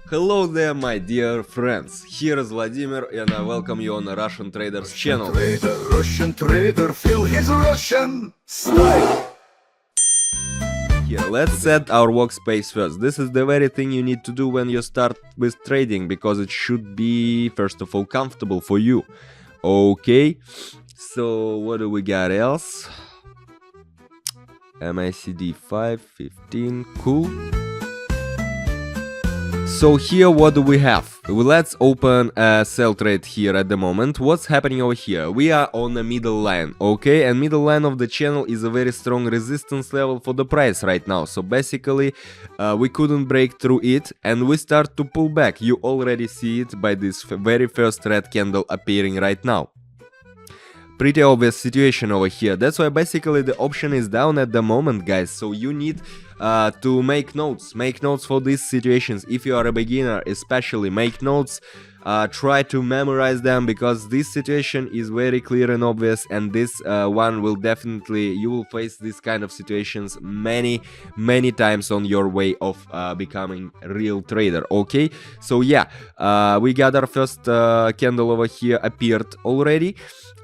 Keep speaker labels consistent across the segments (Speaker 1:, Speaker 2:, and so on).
Speaker 1: Hello there, my dear friends. Here is Vladimir, and I welcome you on the Russian Traders channel.
Speaker 2: Russian trader, feel his Russian style.
Speaker 1: Here, let's set our workspace first. This is the very thing you need to do when you start with trading, because it should be, first of all, comfortable for you. Okay, so what do we got else? MACD 515, cool. So here what do we have? Let's open a sell trade here at the moment. What's happening over here? We are on the middle line, okay? And middle line of the channel is a very strong resistance level for the price right now. So basically we couldn't break through it and we start to pull back. You already see it by this very first red candle appearing right now. Pretty obvious situation over here. That's why basically the option is down at the moment, guys. So you need to make notes for these situations. If you are a beginner, especially make notes, try to memorize them, because this situation is very clear and obvious, and this one will definitely, you will face this kind of situations many times on your way of becoming a real trader. Okay, so yeah, we got our first candle over here appeared already.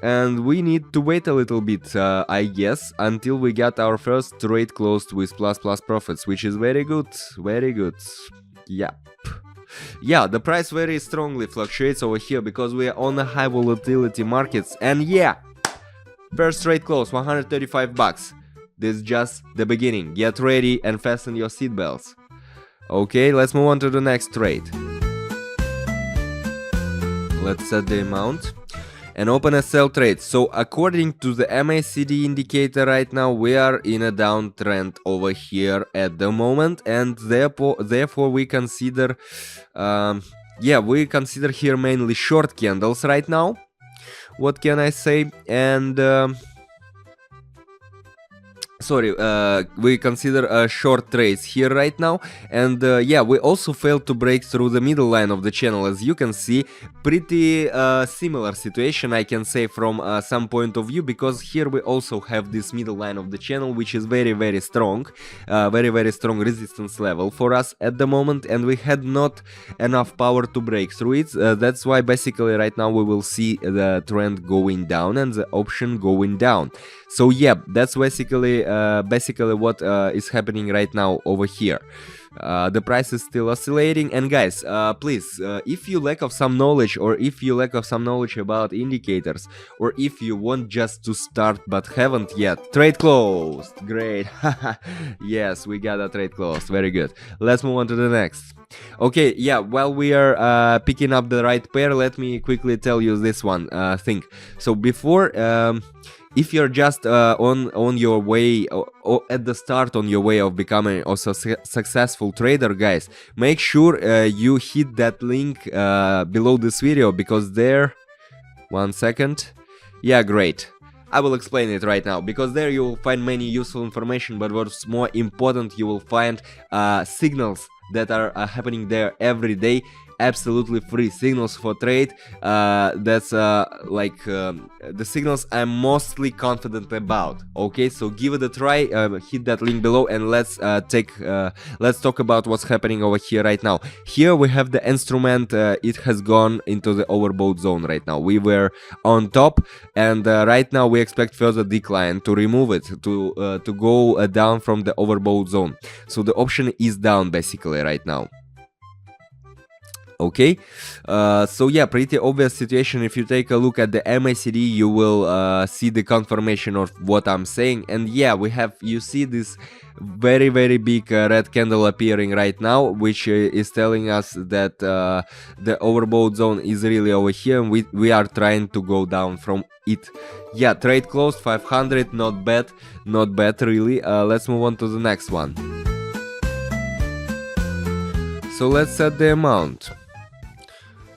Speaker 1: And we need to wait a little bit, I guess, until we get our first trade closed with plus profits, which is very good, very good. Yep. Yeah, the price very strongly fluctuates over here because we are on a high volatility markets. And yeah, first trade close, 135 bucks. This is just the beginning. Get ready and fasten your seatbelts. Okay, let's move on to the next trade. Let's set the amount and open a sell trade. So according to the MACD indicator right now, we are in a downtrend over here at the moment, and therefore we consider we consider here mainly short candles right now. What can I say? And we consider short trades here right now. And yeah, we also failed to break through the middle line of the channel. As you can see, pretty similar situation, I can say, from some point of view, because here we also have this middle line of the channel, which is very strong, very strong resistance level for us at the moment, and we had not enough power to break through it. That's why basically right now we will see the trend going down and the option going down. So yeah, that's basically what is happening right now over here. The price is still oscillating. And guys, please, if you lack of some knowledge, or if you lack of some knowledge about indicators, or if you want just to start but haven't yet, trade closed. Great. Yes, we got a trade closed. Very good. Let's move on to the next. Okay, yeah, while we are picking up the right pair, let me quickly tell you this one thing. So before, if you're just on your way, or at the start on your way of becoming also successful trader, guys, make sure you hit that link below this video, because there, 1 second, yeah, great, I will explain it right now, because there you will find many useful information, but what's more important, you will find signals that are happening there every day, absolutely free signals for trade. That's the signals I'm mostly confident about. Okay, so give it a try, hit that link below, and let's talk about what's happening over here right now. Here we have the instrument, it has gone into the overbought zone right now. We were on top, and right now we expect further decline to remove it, to go down from the overbought zone. So the option is down basically right now. Okay, so yeah, pretty obvious situation. If you take a look at the MACD, you will see the confirmation of what I'm saying. And yeah, you see this very big red candle appearing right now, which is telling us that the overbought zone is really over here, and we are trying to go down from it. Yeah, trade closed, 500, not bad really. Let's move on to the next one. So let's set the amount.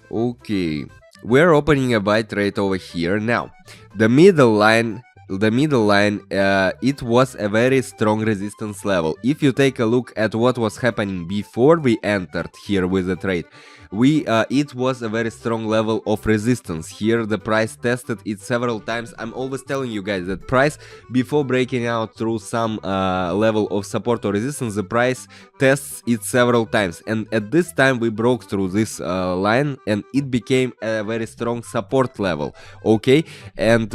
Speaker 1: Okay, we're opening a buy trade over here. Now, the middle line the middle line, it was a very strong resistance level. If you take a look at what was happening before we entered here with the trade, it was a very strong level of resistance. Here the price tested it several times. I'm always telling you guys that price, before breaking out through some level of support or resistance, the price tests it several times, and at this time we broke through this line and it became a very strong support level. Okay, and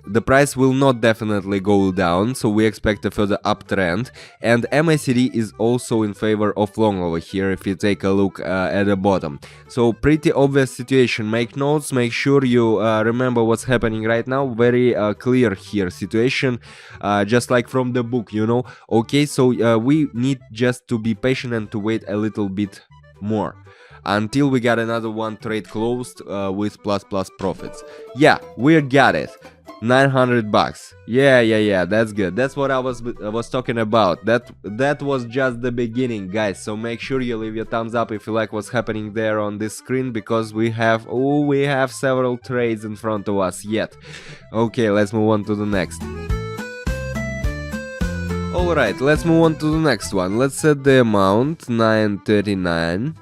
Speaker 1: the price will not definitely go down, so we expect a further uptrend, and MACD is also in favor of long over here if you take a look at the bottom. So pretty obvious situation. Make notes, make sure you remember what's happening right now. Very clear here situation, just like from the book, you know. Okay, so we need just to be patient and to wait a little bit more until we got another one trade closed with plus profits. Yeah, we got it. 900 bucks. Yeah, that's good. That's what I was talking about. That was just the beginning, guys. So make sure you leave your thumbs up if you like what's happening there on this screen, because we have several trades in front of us yet. Okay, let's move on to the next. Alright, let's move on to the next one. Let's set the amount 939.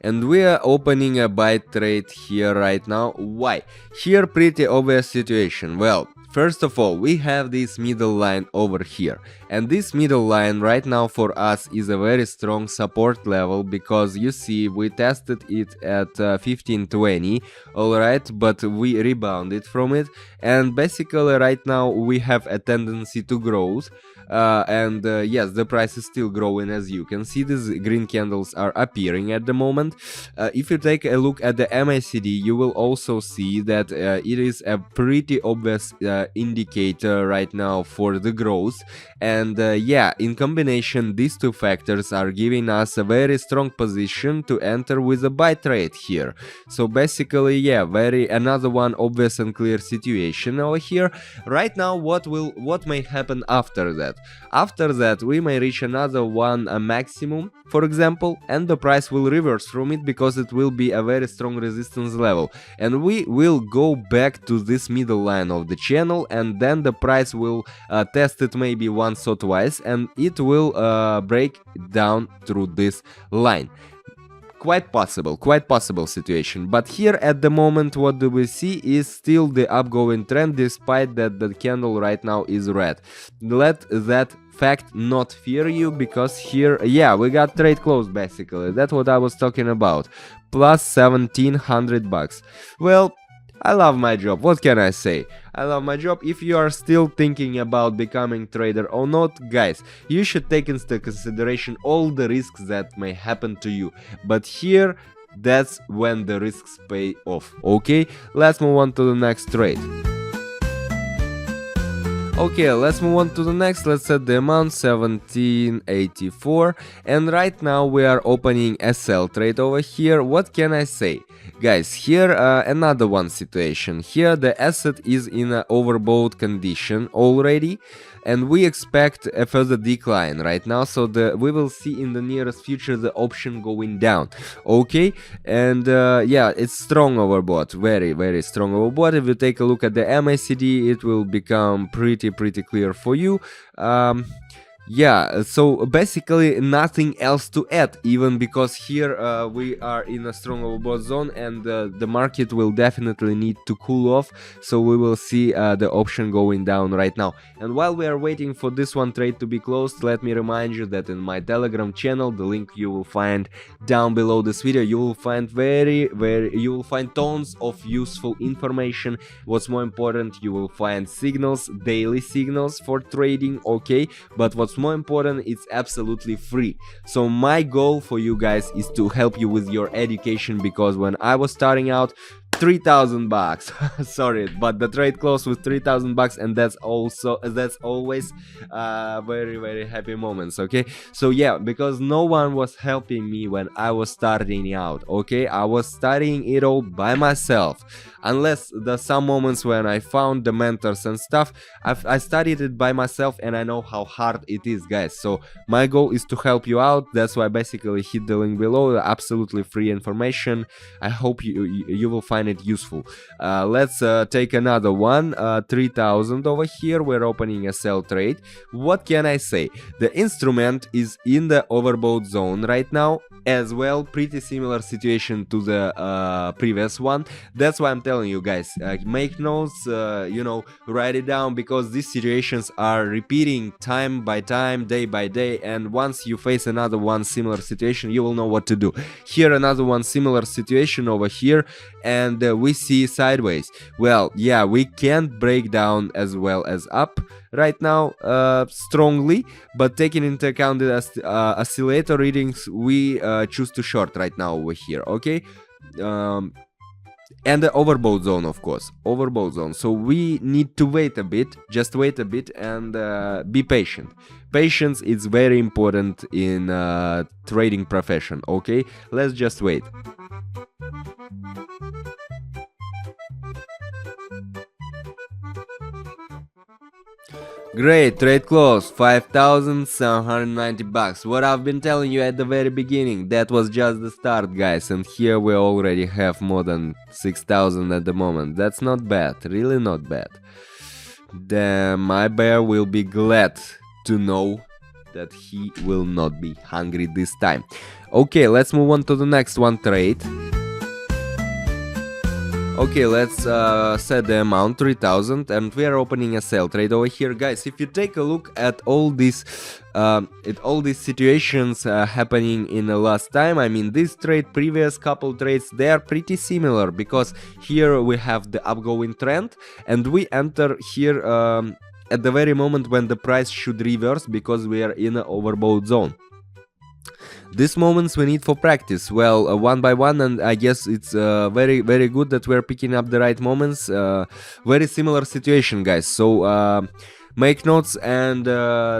Speaker 1: And we are opening a buy trade here right now. Why? Here pretty obvious situation. Well, first of all, we have this middle line over here, and this middle line right now for us is a very strong support level, because you see we tested it at 1520, alright, but we rebounded from it, and basically right now we have a tendency to growth. Yes, the price is still growing. As you can see, these green candles are appearing at the moment. If you take a look at the MACD, you will also see that it is a pretty obvious indicator right now for the growth, and yeah, in combination these two factors are giving us a very strong position to enter with a buy trade here. So basically, yeah, another one obvious and clear situation over here. Right now, what may happen after that? After that, we may reach another one, a maximum, for example, and the price will reverse from it, because it will be a very strong resistance level, and we will go back to this middle line of the channel, and then the price will test it maybe once or twice, and it will break down through this line. Quite possible situation. But here at the moment, what do we see is still the upgoing trend, despite that the candle right now is red. Let that fact not fear you, because here, yeah, we got trade closed basically. That's what I was talking about. Plus 1700 bucks. Well, I love my job. What can I say? I love my job. If you are still thinking about becoming trader or not, guys, you should take into consideration all the risks that may happen to you. But here, that's when the risks pay off. Okay, let's move on to the next trade. Okay, let's move on to the next. Let's set the amount 1784, and right now we are opening a sell trade over here. What can I say? Guys, here another one situation. Here the asset is in an overbought condition already, and we expect a further decline right now, so we will see in the nearest future the option going down. Okay, and yeah, it's strong overbought, very strong overbought. If you take a look at the MACD, it will become pretty clear for you. Yeah, so basically nothing else to add, even because here we are in a strong overbought zone, and the market will definitely need to cool off, so we will see the option going down right now. And while we are waiting for this one trade to be closed, let me remind you that in my Telegram channel, the link you will find down below this video, you will find you will find tons of useful information. What's more important, you will find signals, daily signals for trading, okay, but what's more important, it's absolutely free. So my goal for you guys is to help you with your education, because when I was starting out, 3,000 bucks sorry, but the trade closed with 3,000 bucks, and that's always very happy moments. Okay, so yeah, because no one was helping me when I was starting out. Okay, I was studying it all by myself, unless there's some moments when I found the mentors and stuff. I studied it by myself, and I know how hard it is, guys. So my goal is to help you out. That's why basically hit the link below, absolutely free information. I hope you will find find it useful. Let's take another one. 3000 over here. We're opening a sell trade. What can I say? The instrument is in the overbought zone right now as well. Pretty similar situation to the previous one. That's why I'm telling you guys, make notes, you know, write it down, because these situations are repeating time by time, day by day, and once you face another one similar situation, you will know what to do. Here another one similar situation over here, and we see sideways. Well, yeah, we can't break down as well as up right now strongly, but taking into account the oscillator readings, we choose to short right now over here, okay? And the overbought zone, of course, overbought zone. So we need to wait a bit, just wait a bit, and be patient. Patience is very important in trading profession, okay? Let's just wait. Great, trade close, 5,790 bucks. What I've been telling you at the very beginning, that was just the start, guys, and here we already have more than 6,000 at the moment. That's not bad, really not bad. My bear will be glad to know that he will not be hungry this time. Okay, let's move on to the next one trade. Okay, let's set the amount 3000, and we are opening a sell trade over here, guys. If you take a look at all these situations happening in the last time, I mean this trade, previous couple trades, they are pretty similar, because here we have the upgoing trend, and we enter here at the very moment when the price should reverse, because we are in an overbought zone. These moments we need for practice, well, one by one, and I guess it's very good that we're picking up the right moments. Very similar situation, guys, so make notes and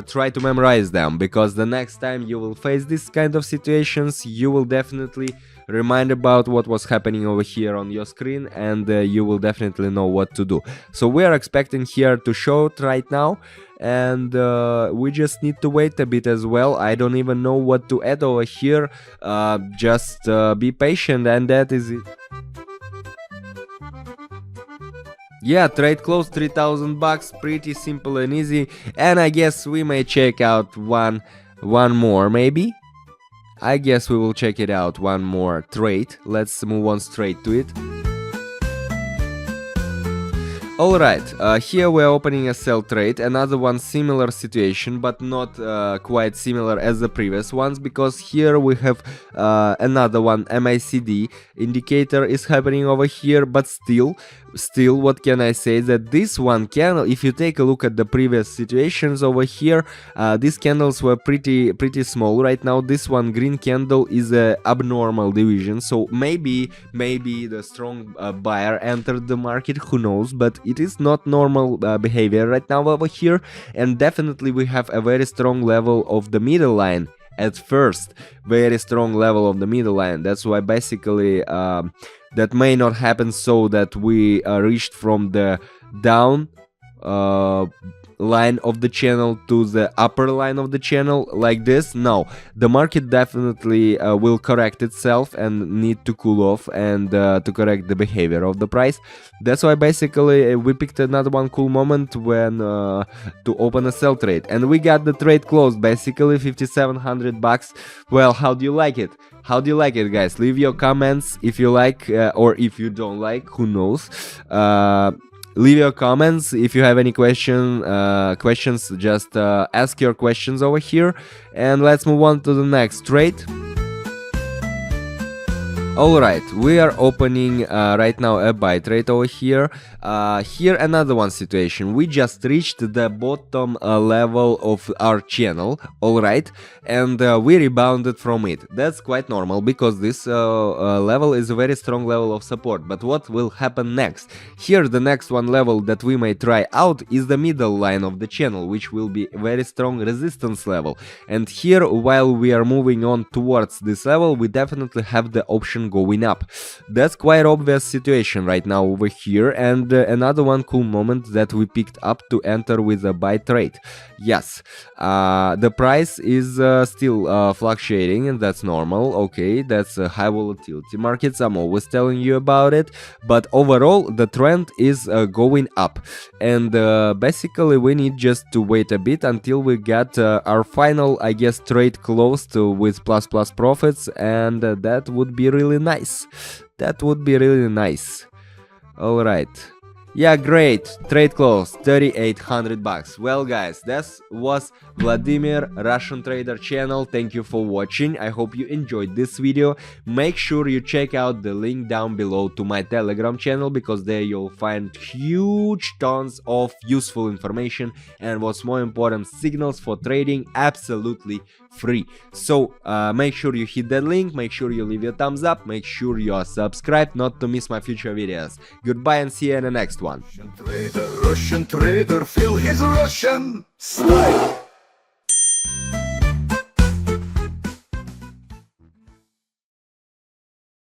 Speaker 1: try to memorize them, because the next time you will face this kind of situations, you will definitely remind about what was happening over here on your screen, and you will definitely know what to do. So we are expecting here to short right now, and we just need to wait a bit as well. I don't even know what to add over here. Just be patient, and that is it. Yeah, trade close, 3,000 bucks, pretty simple and easy, and I guess we may check out one more, maybe. I guess we will check it out, one more trade. Let's move on straight to it. Alright, here we're opening a sell trade, another one similar situation, but not quite similar as the previous ones, because here we have another one MACD indicator is happening over here, but still, what can I say, that this one candle, if you take a look at the previous situations over here, these candles were pretty small. Right now this one green candle is a abnormal division, so maybe the strong buyer entered the market, who knows, but it is not normal behavior right now over here, and definitely we have a very strong level of the middle line. At first, very strong level of the middle line. That's why basically that may not happen, so that we reached from the down line of the channel to the upper line of the channel like this. No, the market definitely will correct itself and need to cool off, and to correct the behavior of the price. That's why basically we picked another one cool moment when to open a sell trade, and we got the trade closed, basically 5,700 bucks. Well, how do you like it? How do you like it, guys? Leave your comments if you like, or if you don't like, who knows. Leave your comments if you have any questions. Just ask your questions over here, and let's move on to the next trade. Alright, we are opening right now a buy trade over here. Here another one situation. We just reached the bottom level of our channel, alright, and we rebounded from it. That's quite normal, because this level is a very strong level of support. But what will happen next? Here the next one level that we may try out is the middle line of the channel, which will be a very strong resistance level. And here, while we are moving on towards this level, we definitely have the option going up. That's quite obvious situation right now over here, and another one cool moment that we picked up to enter with a buy trade. Yes, the price is still fluctuating, and that's normal. Okay, that's high volatility markets. I'm always telling you about it. But overall, the trend is going up, and basically we need just to wait a bit until we get our final, I guess, trade closed with plus profits, and that would be really nice. That would be really nice. All right. Yeah, great. Trade close, 3,800 bucks. Well, guys, this was Vladimir, Russian Trader channel. Thank you for watching. I hope you enjoyed this video. Make sure you check out the link down below to my Telegram channel, because there you'll find huge tons of useful information and, what's more important, signals for trading absolutely free. So make sure you hit that link, make sure you leave your thumbs up, make sure you are subscribed not to miss my future videos. Goodbye and see you in the next one.
Speaker 2: Russian trader, feel his Russian snipe.